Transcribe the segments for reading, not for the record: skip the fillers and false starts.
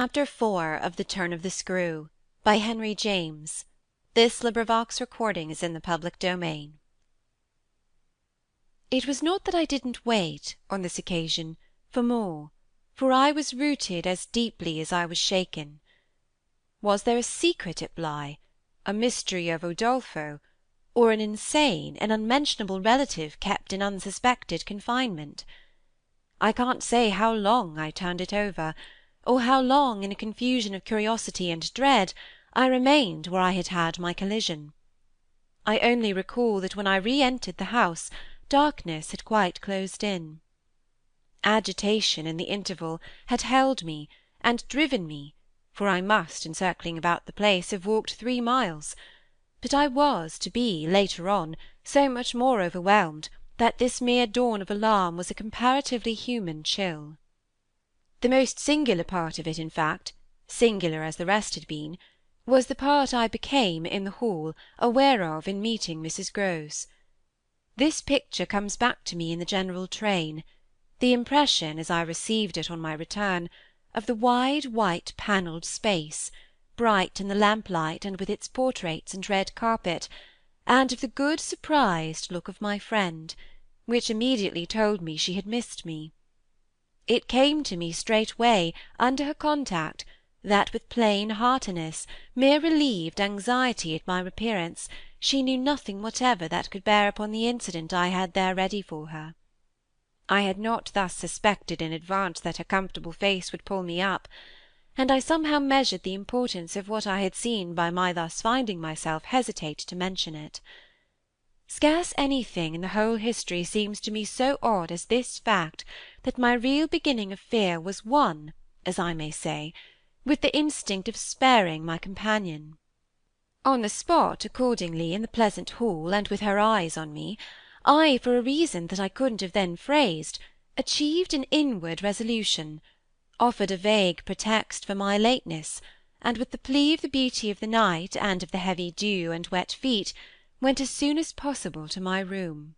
Chapter 4 of The Turn of the Screw, by Henry James. This recording is in the public domain. It was not that I didn't wait, on this occasion, for more, for I was rooted as deeply as I was shaken. Was there a secret at Bly, a mystery of Udolpho, or an insane, an unmentionable relative kept in unsuspected confinement? I can't say how long I turned it over, or how long, in a confusion of curiosity and dread, I remained where I had had my collision. I only recall that when I re-entered the house, darkness had quite closed in. Agitation, in the interval, had held me, and driven me, for I must, in circling about the place, have walked 3 miles; but I was to be, later on, so much more overwhelmed, that this mere dawn of alarm was a comparatively human chill. The most singular part of it, in fact, singular as the rest had been, was the part I became, in the hall, aware of in meeting Mrs. Grose. This picture comes back to me in the general train, the impression, as I received it on my return, of the wide white panelled space, bright in the lamplight and with its portraits and red carpet, and of the good surprised look of my friend, which immediately told me she had missed me. It came to me straightway, under her contact, that with plain heartiness, mere relieved anxiety at my appearance, she knew nothing whatever that could bear upon the incident I had there ready for her. I had not thus suspected in advance that her comfortable face would pull me up, and I somehow measured the importance of what I had seen by my thus finding myself hesitate to mention it. Scarce anything in the whole history seems to me so odd as this fact, that my real beginning of fear was one, as I may say, with the instinct of sparing my companion. On the spot, accordingly, in the pleasant hall, and with her eyes on me, I, for a reason that I couldn't have then phrased, achieved an inward resolution, offered a vague pretext for my lateness, and with the plea of the beauty of the night, and of the heavy dew and wet feet, went as soon as possible to my room.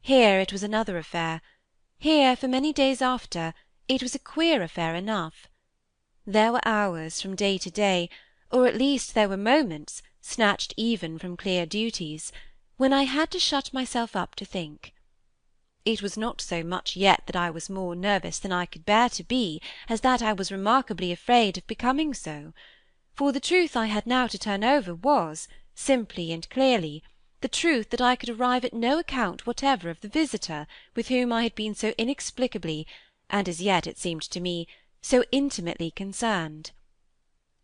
Here it was another affair; here, for many days after, it was a queer affair enough. There were hours, from day to day, or at least there were moments, snatched even from clear duties, when I had to shut myself up to think. It was not so much yet that I was more nervous than I could bear to be, as that I was remarkably afraid of becoming so; for the truth I had now to turn over was, simply and clearly, the truth that I could arrive at no account whatever of the visitor with whom I had been so inexplicably, and as yet it seemed to me, so intimately concerned.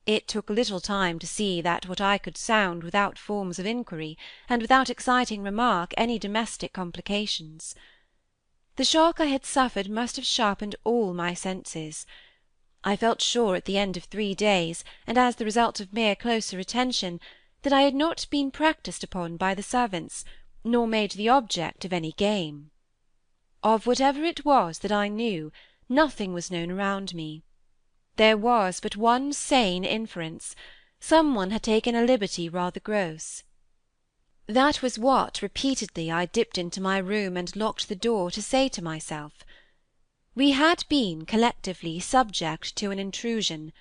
It took little time to see that what I could sound without forms of inquiry, and without exciting remark any domestic complications. The shock I had suffered must have sharpened all my senses. I felt sure at the end of 3 days, and as the result of mere closer attention, that I had not been practised upon by the servants, nor made the object of any game. Of whatever it was that I knew, nothing was known around me. There was but one sane inference: some one had taken a liberty rather gross. That was what, repeatedly, I dipped into my room and locked the door to say to myself. We had been, collectively, subject to an intrusion.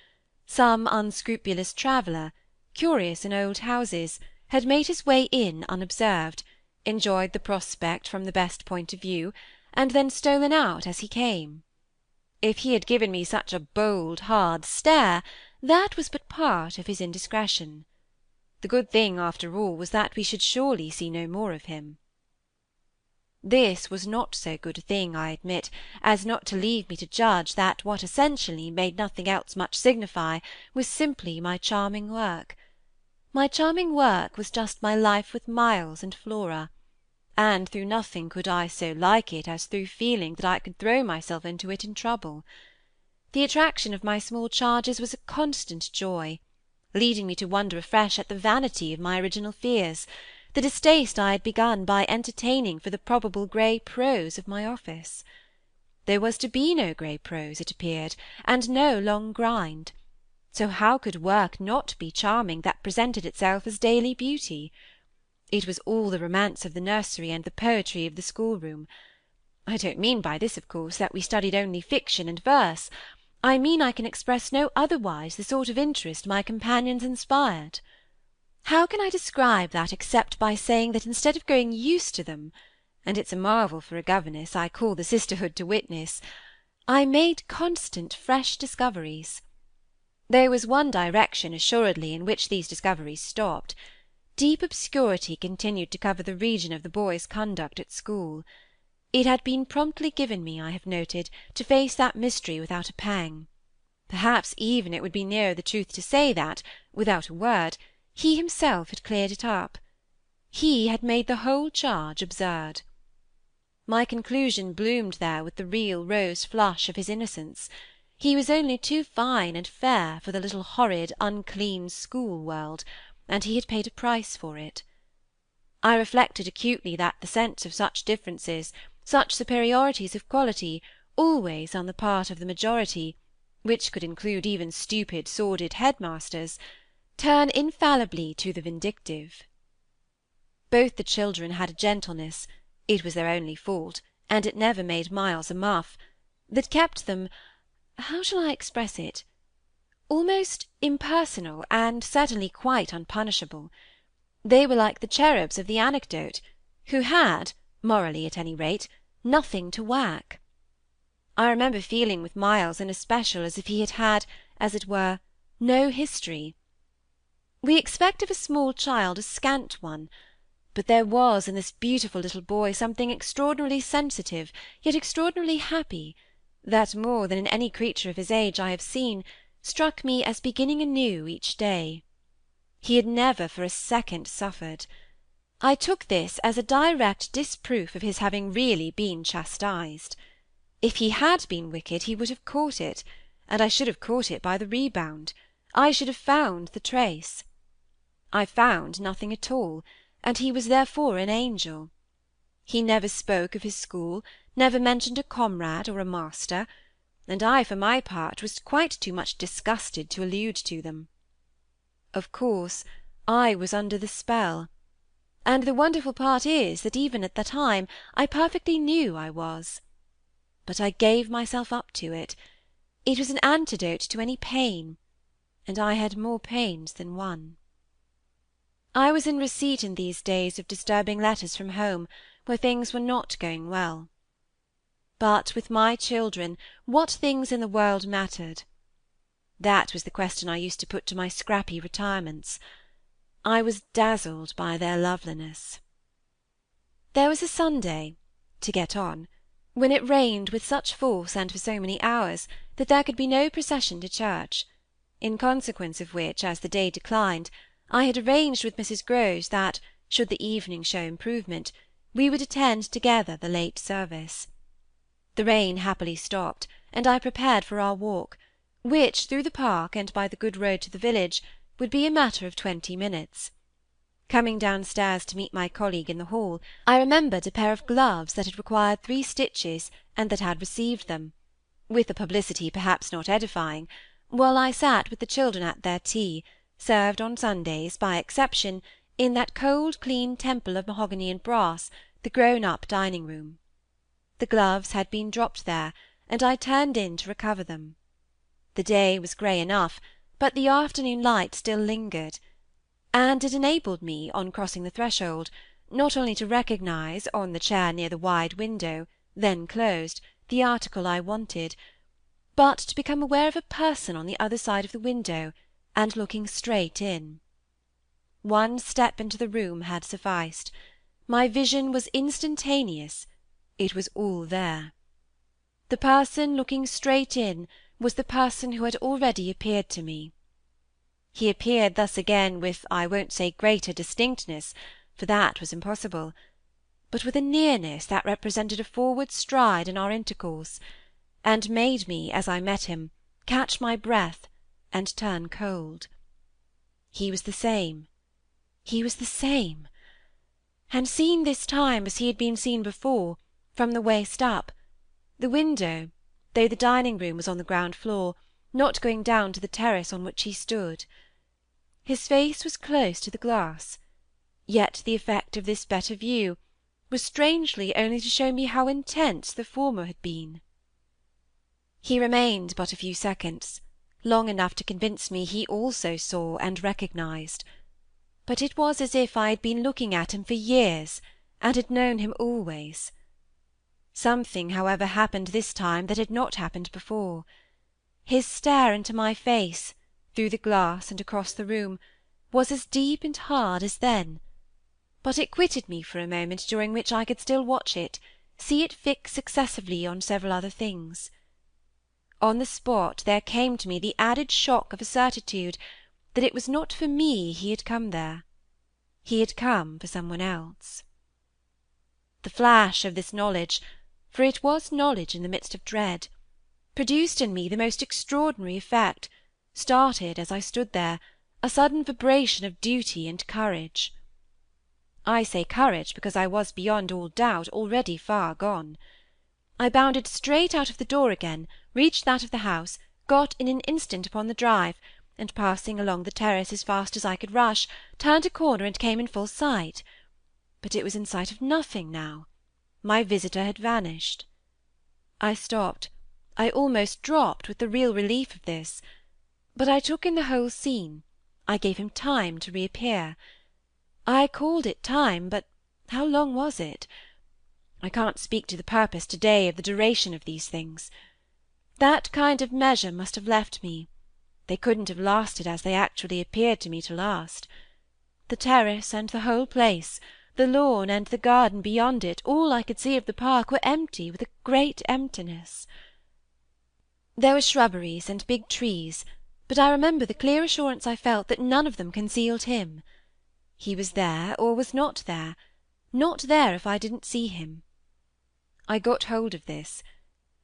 Some unscrupulous traveller, curious in old houses, had made his way in unobserved, enjoyed the prospect from the best point of view, and then stolen out as he came. If he had given me such a bold, hard stare, that was but part of his indiscretion. The good thing, after all, was that we should surely see no more of him. This was not so good a thing, I admit, as not to leave me to judge that what essentially made nothing else much signify was simply my charming work. My charming work was just my life with Miles and Flora, and through nothing could I so like it as through feeling that I could throw myself into it in trouble. The attraction of my small charges was a constant joy, leading me to wonder afresh at the vanity of my original fears, the distaste I had begun by entertaining for the probable grey prose of my office. There was to be no grey prose, it appeared, and no long grind; so how could work not be charming that presented itself as daily beauty? It was all the romance of the nursery and the poetry of the schoolroom. I don't mean by this, of course, that we studied only fiction and verse. I mean I can express no otherwise the sort of interest my companions inspired. How can I describe that except by saying that instead of growing used to them—and it's a marvel for a governess, I call the sisterhood to witness—I made constant fresh discoveries. There was one direction, assuredly, in which these discoveries stopped. Deep obscurity continued to cover the region of the boy's conduct at school. It had been promptly given me, I have noted, to face that mystery without a pang. Perhaps even it would be nearer the truth to say that, without a word, he himself had cleared it up. He had made the whole charge absurd. My conclusion bloomed there with the real rose flush of his innocence. He was only too fine and fair for the little horrid, unclean school world, and he had paid a price for it. I reflected acutely that the sense of such differences, such superiorities of quality, always on the part of the majority, which could include even stupid, sordid head-masters, turn infallibly to the vindictive. Both the children had a gentleness, it was their only fault, and it never made Miles a muff, that kept them—how shall I express it?—almost impersonal, and certainly quite unpunishable. They were like the cherubs of the anecdote, who had, morally at any rate, nothing to whack. I remember feeling with Miles in especial as if he had had, as it were, no history. We expect of a small child a scant one, but there was in this beautiful little boy something extraordinarily sensitive, yet extraordinarily happy, that more than in any creature of his age I have seen, struck me as beginning anew each day. He had never for a second suffered. I took this as a direct disproof of his having really been chastised. If he had been wicked he would have caught it, and I should have caught it by the rebound. I should have found the trace. I found nothing at all, and he was therefore an angel. He never spoke of his school, never mentioned a comrade or a master, and I, for my part, was quite too much disgusted to allude to them. Of course, I was under the spell, and the wonderful part is that even at the time I perfectly knew I was. But I gave myself up to it. It was an antidote to any pain, and I had more pains than one. I was in receipt in these days of disturbing letters from home, where things were not going well. But with my children, what things in the world mattered? That was the question I used to put to my scrappy retirements. I was dazzled by their loveliness. There was a Sunday, to get on, when it rained with such force and for so many hours that there could be no procession to church, in consequence of which, as the day declined, I had arranged with Mrs. Grose that, should the evening show improvement, we would attend together the late service. The rain happily stopped, and I prepared for our walk, which, through the park and by the good road to the village, would be a matter of 20 minutes. Coming downstairs to meet my colleague in the hall, I remembered a pair of gloves that had required 3 stitches and that had received them, with a publicity perhaps not edifying, while I sat with the children at their tea, served on Sundays, by exception, in that cold clean temple of mahogany and brass, the grown-up dining-room. The gloves had been dropped there, and I turned in to recover them. The day was grey enough, but the afternoon light still lingered, and it enabled me, on crossing the threshold, not only to recognise, on the chair near the wide window, then closed, the article I wanted, but to become aware of a person on the other side of the window, and looking straight in. One step into the room had sufficed. My vision was instantaneous. It was all there. The person looking straight in was the person who had already appeared to me. He appeared thus again with, I won't say greater distinctness, for that was impossible, but with a nearness that represented a forward stride in our intercourse, and made me, as I met him, catch my breath, and turn cold. He was the same. He was the same. And seen this time as he had been seen before, from the waist up, the window, though the dining-room was on the ground floor, not going down to the terrace on which he stood. His face was close to the glass, yet the effect of this better view was strangely only to show me how intense the former had been. He remained but a few seconds, long enough to convince me he also saw and recognised. But it was as if I had been looking at him for years, and had known him always. Something, however, happened this time that had not happened before. His stare into my face, through the glass and across the room, was as deep and hard as then, but it quitted me for a moment during which I could still watch it, see it fix successively on several other things. On the spot there came to me the added shock of a certitude that it was not for me he had come there. He had come for someone else. The flash of this knowledge, for it was knowledge in the midst of dread, produced in me the most extraordinary effect, started, as I stood there, a sudden vibration of duty and courage. I say courage because I was beyond all doubt already far gone. I bounded straight out of the door again, reached that of the house, got in an instant upon the drive, and passing along the terrace as fast as I could rush, turned a corner and came in full sight. But it was in sight of nothing now. My visitor had vanished. I stopped. I almost dropped with the real relief of this. But I took in the whole scene. I gave him time to reappear. I called it time, but how long was it? I can't speak to the purpose to-day of the duration of these things. That kind of measure must have left me. They couldn't have lasted as they actually appeared to me to last. The terrace and the whole place, the lawn and the garden beyond it, all I could see of the park, were empty with a great emptiness. There were shrubberies and big trees, but I remember the clear assurance I felt that none of them concealed him. He was there, or was not there if I didn't see him. I got hold of this,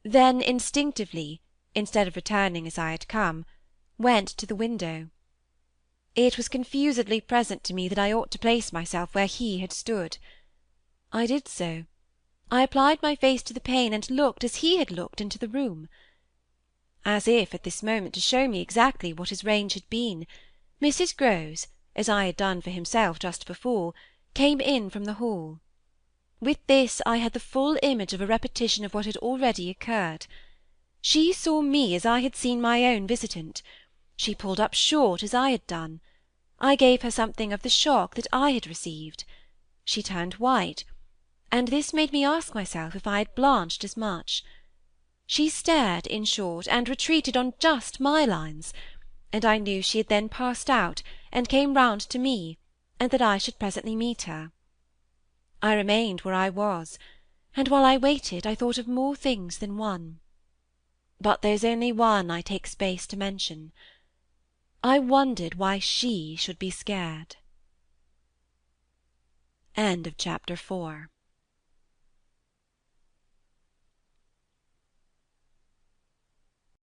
then instinctively, instead of returning as I had come, went to the window. It was confusedly present to me that I ought to place myself where he had stood. I did so. I applied my face to the pane and looked as he had looked into the room. As if at this moment to show me exactly what his range had been, Mrs. Grose, as I had done for himself just before, came in from the hall. With this I had the full image of a repetition of what had already occurred. She saw me as I had seen my own visitant. She pulled up short as I had done. I gave her something of the shock that I had received. She turned white, and this made me ask myself if I had blanched as much. She stared, in short, and retreated on just my lines, and I knew she had then passed out, and came round to me, and that I should presently meet her. I remained where I was, and while I waited I thought of more things than one. But there's only one I take space to mention. I wondered why she should be scared. End of chapter 4.